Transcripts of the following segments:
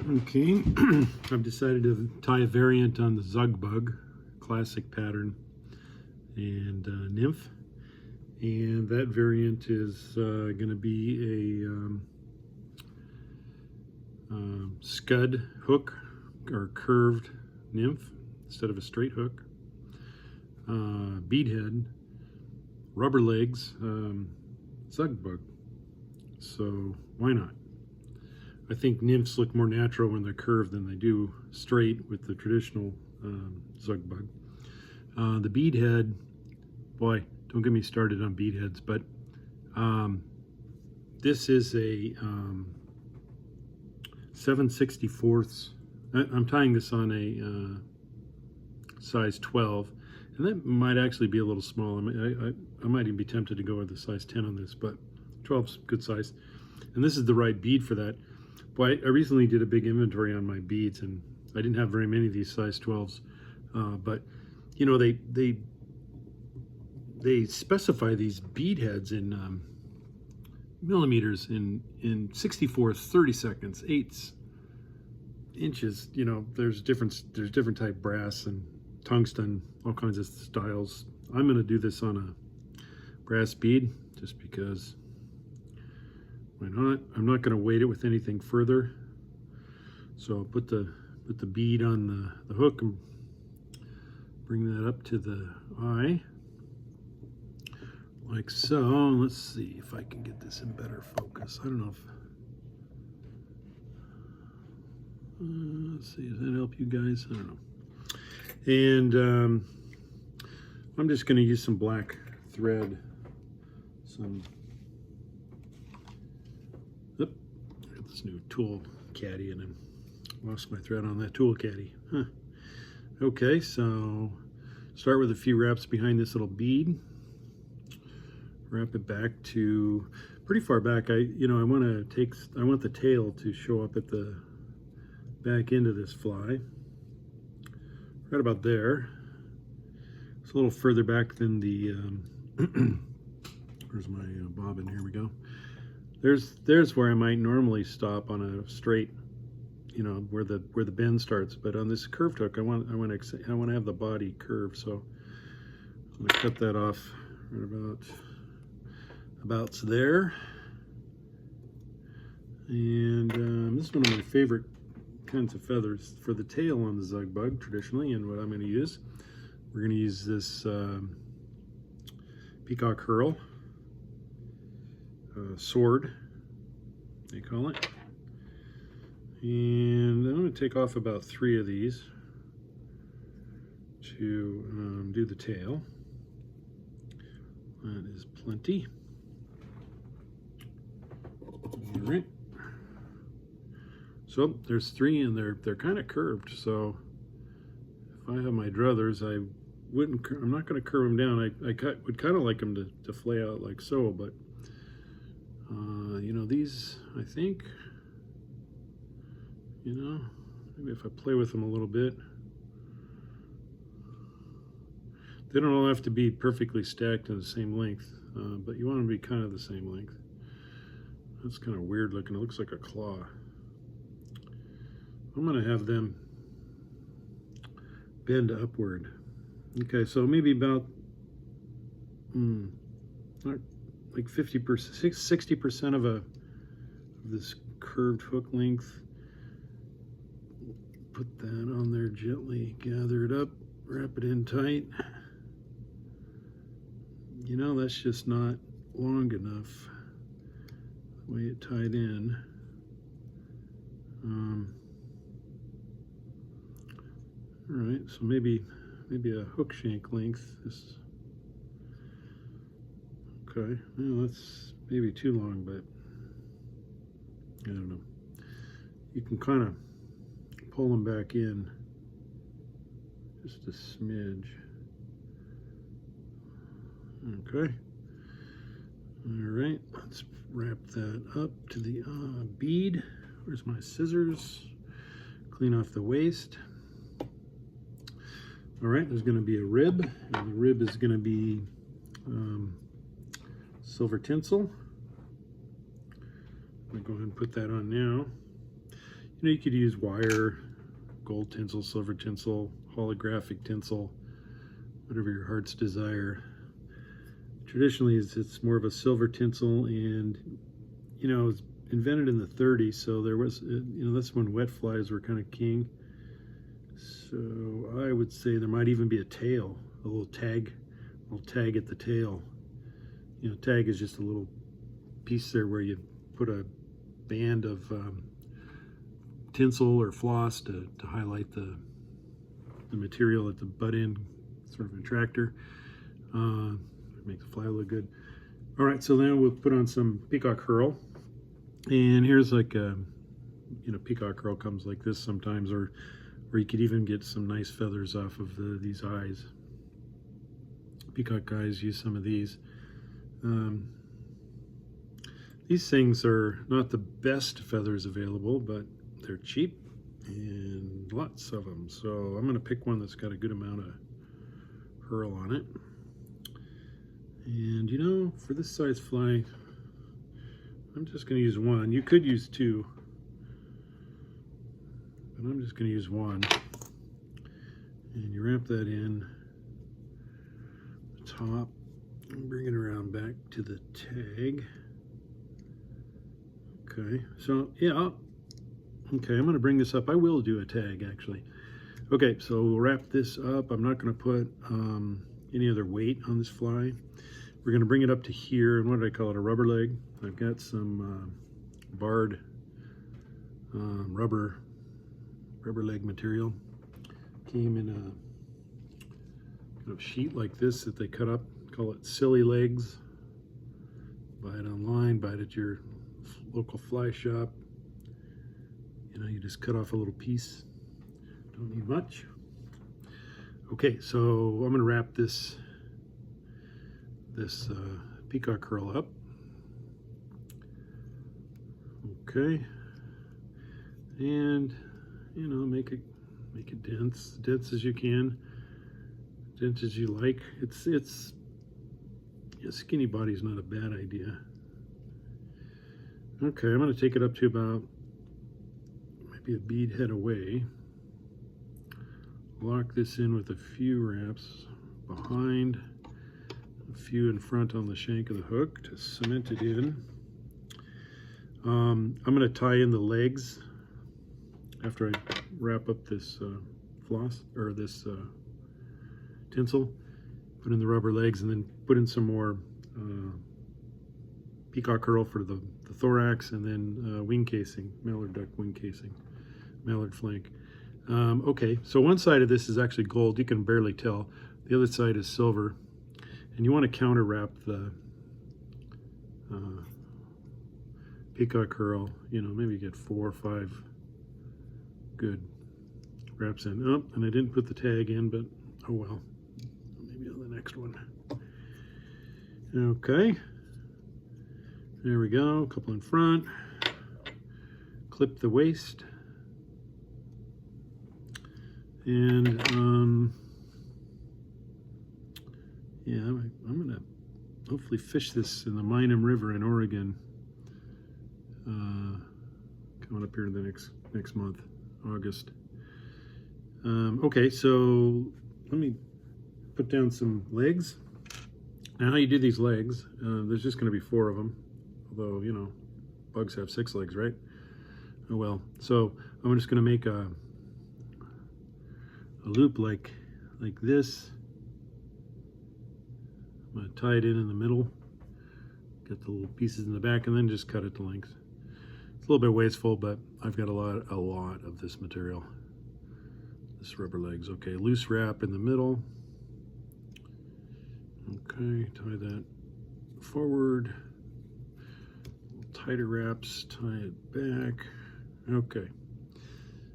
Okay, I've decided to tie a variant on the Zug Bug, classic pattern, and nymph. And that variant is going to be a scud hook or curved nymph instead of a straight hook. Bead head, rubber legs, Zug Bug. So why not? I think nymphs look more natural when they're curved than they do straight with the traditional Zug Bug. The bead head, boy, don't get me started on bead heads, but this is a 7/64. I'm tying this on a size 12, and that might actually be a little small. I might even be tempted to go with a size 10 on this, but 12's good size. And this is the right bead for that. Boy, I recently did a big inventory on my beads, and I didn't have very many of these size 12s. But you know, they specify these bead heads in millimeters, in 64ths, 32nds, 8ths, inches. You know, there's different type brass and tungsten, all kinds of styles. I'm going to do this on a brass bead just because. Why not? I'm not going to weight it with anything further. So I'll put the bead on the hook and bring that up to the eye, like so. Let's see if I can get this in better focus. I don't know if. Let's see, does that help you guys? I don't know. And I'm just going to use some black thread, some. This new tool caddy, and I lost my thread on that tool caddy. Huh. Okay, so start with a few wraps behind this little bead. Wrap it back to pretty far back. I want the tail to show up at the back end of this fly. Right about there. It's a little further back than the where's my bobbin? Here we go. There's where I might normally stop on a straight, you know, where the bend starts. But on this curved hook, I want to have the body curved. So I'm gonna cut that off right about there. And this is one of my favorite kinds of feathers for the tail on the Zug Bug traditionally. And what I'm going to use, we're going to use this peacock herl. Sword, they call it. And I'm going to take off about 3 of these to do the tail. That is plenty. All right. So there's 3, and they're kind of curved. So if I have my druthers, I'm not going to curve them down. I would kind of like them to flay out like so, but you know, these, I think, you know, maybe if I play with them a little bit, they don't all have to be perfectly stacked in the same length, but you want them to be kind of the same length. That's kind of weird looking. It looks like a claw. I'm going to have them bend upward. Okay, so maybe about like 50%, 60% of this curved hook length. Put that on there gently, gather it up, wrap it in tight. You know, that's just not long enough the way it tied in. All right, so maybe a hook shank length. This. Okay, well, that's maybe too long, but I don't know. You can kind of pull them back in just a smidge. Okay. All right, let's wrap that up to the bead. Where's my scissors? Clean off the waste. All right, there's going to be a rib, and the rib is going to be silver tinsel. I'm going to go ahead and put that on now. You know, you could use wire, gold tinsel, silver tinsel, holographic tinsel, whatever your heart's desire. Traditionally, it's more of a silver tinsel, and you know, it was invented in the 30s, so there was, you know, that's when wet flies were kind of king. So I would say there might even be a tail, a little tag at the tail. You know, tag is just a little piece there where you put a band of tinsel or floss to highlight the material at the butt end, sort of attractor. Make the fly look good. All right, so then we'll put on some peacock herl, and here's like a, you know, peacock herl comes like this sometimes, or you could even get some nice feathers off of these eyes. Peacock eyes use some of these. These things are not the best feathers available, but they're cheap and lots of them. So I'm going to pick one that's got a good amount of herl on it. And you know, for this size fly, I'm just going to use one. You could use two, but I'm just going to use one. And you wrap that in the top and bring it around back to the tag. Okay, so yeah, okay, I'm going to bring this up. I will do a tag actually. Okay, so we'll wrap this up. I'm not going to put any other weight on this fly. We're going to bring it up to here, and what did I call it, a rubber leg? I've got some barred rubber leg material. Came in a kind of sheet like this that they cut up, call it silly legs. Buy it online, buy it at your local fly shop. You know, you just cut off a little piece. Don't need much. Okay, so I'm going to wrap this peacock herl up. Okay, and you know, make it dense as you can, dense as you like. It's a skinny body is not a bad idea. Okay, I'm going to take it up to about maybe a bead head away. Lock this in with a few wraps behind, a few in front on the shank of the hook to cement it in. I'm going to tie in the legs after I wrap up this floss, or this tinsel. Put in the rubber legs and then put in some more peacock herl for the thorax, and then wing casing, mallard duck wing casing, mallard flank. Okay, so one side of this is actually gold. You can barely tell. The other side is silver. And you want to counter wrap the peacock herl. You know, maybe get 4 or 5 good wraps in. Oh, and I didn't put the tag in, but oh well. Maybe on the next one. Okay. There we go. A couple in front. Clip the waist. And yeah, I'm gonna hopefully fish this in the Minam River in Oregon. Coming up here in the next month, August. Okay, so let me put down some legs. Now, how you do these legs? There's just going to be 4 of them, although you know, bugs have 6 legs, right? Oh well. So I'm just going to make a loop like this. I'm going to tie it in the middle, get the little pieces in the back, and then just cut it to length. It's a little bit wasteful, but I've got a lot of this material. This rubber legs. Okay, loose wrap in the middle. Okay, tie that forward. Tighter wraps, tie it back. Okay,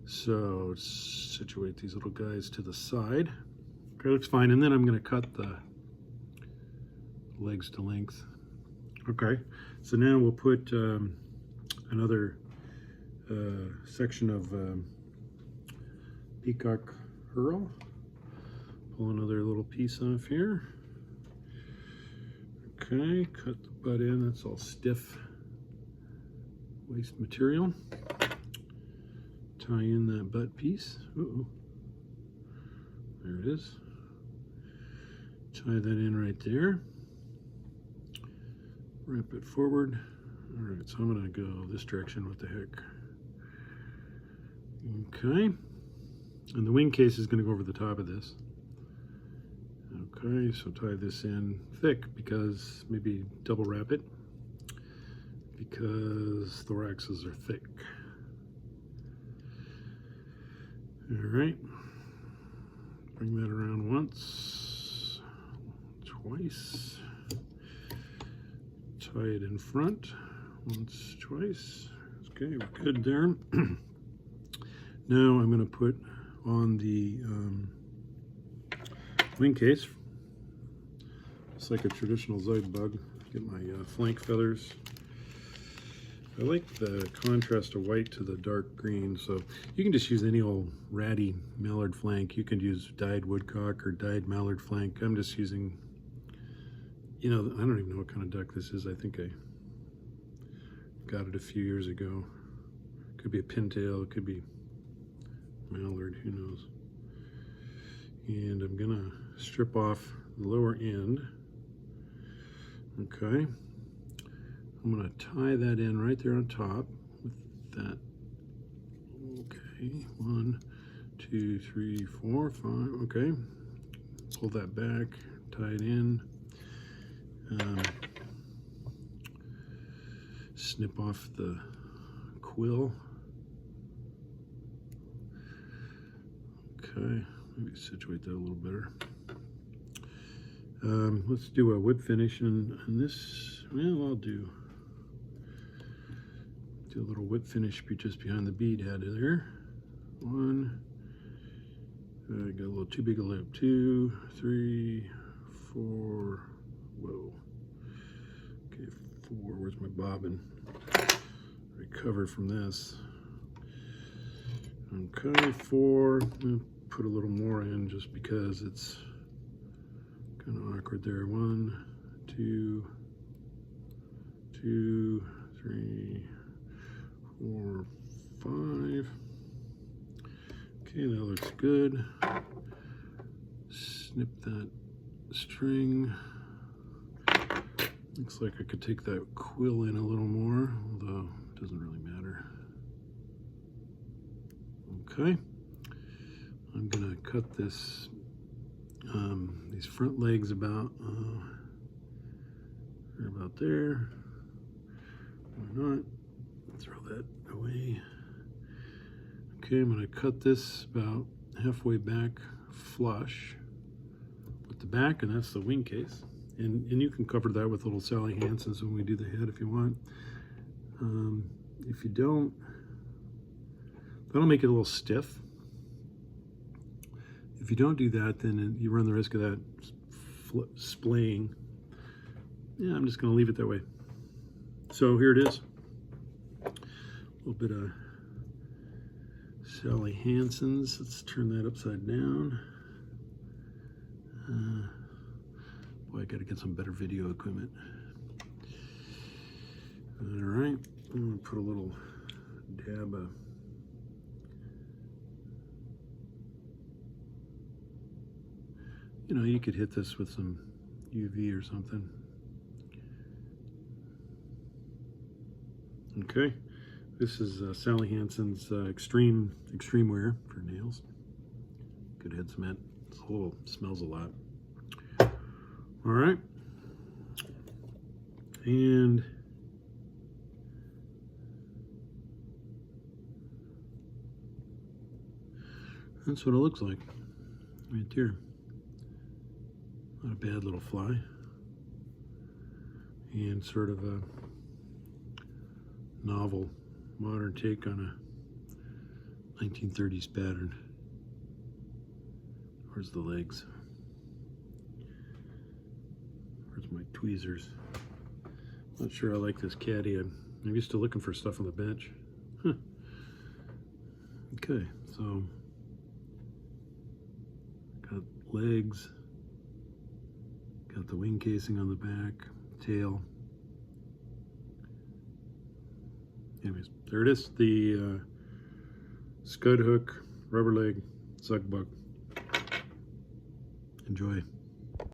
so situate these little guys to the side. Okay, looks fine. And then I'm going to cut the legs to length. Okay, so now we'll put another section of peacock herl. Pull another little piece off here. Okay, cut the butt in. That's all stiff waste material. tie in that butt piece. Uh-oh. There it is. Tie that in right there. Wrap it forward. All right, so I'm gonna go this direction. What the heck? Okay. And the wing case is gonna go over the top of this. Okay, so tie this in thick, because maybe double wrap it, because thoraxes are thick. All right, bring that around once, twice, tie it in front, once, twice. Okay, we're good there. Now I'm going to put on the wing case. It's like a traditional Zug Bug. Get my flank feathers. I like the contrast of white to the dark green, so you can just use any old ratty mallard flank. You can use dyed woodcock or dyed mallard flank. I'm just using, you know, I don't even know what kind of duck this is. I think I got it a few years ago. Could be a pintail, it could be mallard, who knows. And I'm gonna strip off the lower end. Okay. I'm gonna tie that in right there on top with that. Okay, 1, 2, 3, 4, 5, okay. Pull that back, tie it in. Snip off the quill. Okay, maybe situate that a little better. Let's do a wood finish, and this, well, I'll do a little whip finish just behind the bead head there. 1, I got a little too big a loop. 2, 3, 4, whoa. Okay, 4, where's my bobbin? Recover from this. Okay, 4, put a little more in just because it's kind of awkward there. 1, 2, 2, 3, 4, 5. Okay, that looks good. Snip that string. Looks like I could take that quill in a little more, although it doesn't really matter. Okay, I'm gonna cut this, these front legs about, they're about there. Why not? Throw that away. Okay, I'm gonna cut this about halfway back flush with the back, and that's the wing case. And you can cover that with little Sally Hansen's when we do the head if you want. If you don't, that'll make it a little stiff. If you don't do that, then you run the risk of that splaying. Yeah, I'm just gonna leave it that way. So here it is. A little bit of Sally Hansen's. Let's turn that upside down. Boy, I gotta get some better video equipment. All right, I'm gonna put a little dab of you could hit this with some UV or something. Okay, this is Sally Hansen's extreme wear for nails. Good head cement. It's a little, smells a lot. All right, and that's what it looks like right there. Not a bad little fly, and sort of a novel modern take on a 1930s pattern. Where's the legs? Where's my tweezers? Not sure I like this caddy. I'm used to looking for stuff on the bench. Huh. Okay, so got legs, got the wing casing on the back, tail. Anyways, there it is, the Scud hook, rubber leg, Zug Bug. Enjoy.